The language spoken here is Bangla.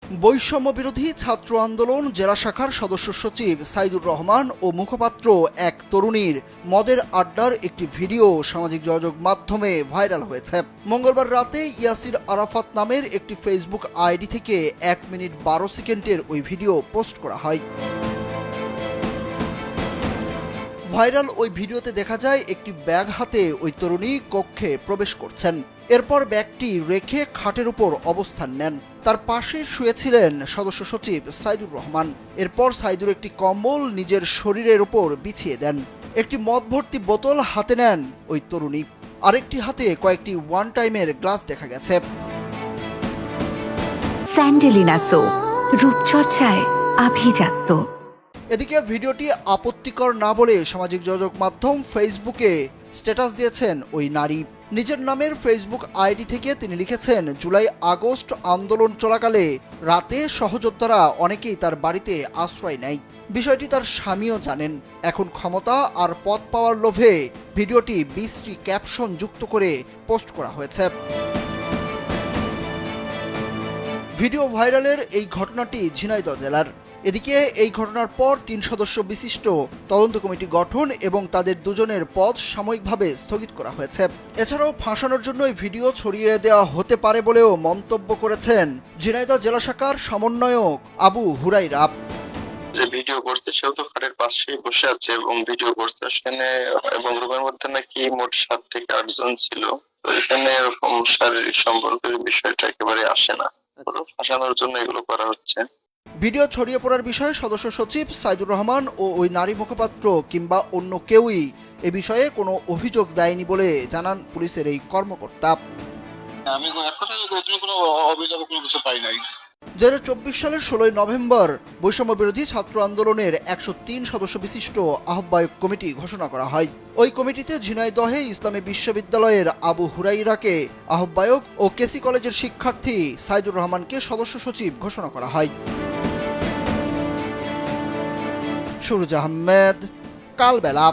বৈষম্য বিরোধী ছাত্র আন্দোলন জেলা শাখার সদস্য সচিব সাইদুর রহমান ও মুখপাত্র এক তরুণীর মদের আড্ডার একটি ভিডিও সামাজিক যোগাযোগ মাধ্যমে ভাইরাল হয়েছে। মঙ্গলবার রাতে ইয়াসির আরাফাত নামের একটি ফেসবুক আইডি থেকে 1 মিনিট 12 সেকেন্ডের ওই ভিডিও পোস্ট করা হয়। ভাইরাল ওই ভিডিওতে দেখা যায় একটি ব্যাগ হাতে ওই তরুণী কক্ষে প্রবেশ করছেন। এরপর ব্যাগটি রেখে খাটের উপর অবস্থান নেন। তার পাশে শুয়েছিলেন সদস্য সচিব সাইদুর রহমান। এরপর সাইদুর একটি কম্বল নিজের শরীরের উপর বিছিয়ে দেন। একটি মদ ভর্তি বোতল হাতে নেন ওই তরুণী। আরেকটি হাতে কয়েকটি ওয়ান টাইমের গ্লাস দেখা গেছে। স্যান্ডেলিনা সো, রূপচর্চায় আভিজাত্য। এদিকে ভিডিওটি আপত্তিকর না বলে সামাজিক যোগাযোগ মাধ্যম ফেসবুকে স্ট্যাটাস দিয়েছেন ওই নারী। নিজের নামের ফেসবুক আইডি থেকে তিনি লিখেছেন, জুলাই আগস্ট আন্দোলন চলাকালে রাতে সহযোদ্ধারা অনেকেই তার বাড়িতে আশ্রয় নেয়। বিষয়টি তার স্বামীও জানেন। এখন ক্ষমতা আর পদ পাওয়ার লোভে ভিডিওটি বিশ্রী ক্যাপশন যুক্ত করে পোস্ট করা হয়েছে। ভিডিও ভাইরালের এই ঘটনাটি ঝিনাইদহ জেলার। এদিকে এই ঘটনার পর 3 সদস্য বিশিষ্ট তদন্ত কমিটি গঠন এবং তাদের দুজনের পদ সাময়িকভাবে স্থগিত করা হয়েছে। এছাড়াও ফাঁসানোর জন্য এই ভিডিও ছড়িয়ে দেওয়া হতে পারে বলেও মন্তব্য করেছেন ঝিনাইদহ জেলা শাখার সমন্বয়ক আবু হুরাইরা। যে ভিডিও করছে সেও তো খাটের পাশে বসে আছে এবং ভিডিও করছে সেখানে, এবং রুমের মধ্যে নাকি মোট 7 থেকে 8 জন ছিল। তো এখানে এরকম শারীরিক সম্পর্কের বিষয়টা একেবারে আসে না, ফাঁসানোর জন্য এগুলো করা হচ্ছে। ভিডিও ছড়িয়ে পড়ার বিষয়ে সদস্য সচিব সাইদুর রহমান ও ওই নারী মুখপাত্র কিংবা অন্য কেউই এ বিষয়ে কোনো অভিযোগ দেয়নি বলে জানান পুলিশের এই কর্মকর্তা। আমি কোনো অভিযোগ কোনো কিছু পাই নাই। 2024 সালের 16 নভেম্বর বৈষম্য বিরোধী ছাত্র আন্দোলনের 103 সদস্য বিশিষ্ট আহ্বায়ক কমিটি ঘোষণা করা হয়। ওই কমিটিতে ঝিনাইদহে ইসলামী বিশ্ববিদ্যালয়ের আবু হুরাইরাকে আহ্বায়ক ও কেসি কলেজের শিক্ষার্থী সাইদুর রহমানকে সদস্য সচিব ঘোষণা করা হয়। সুরজ আহমেদ, কালবেলা।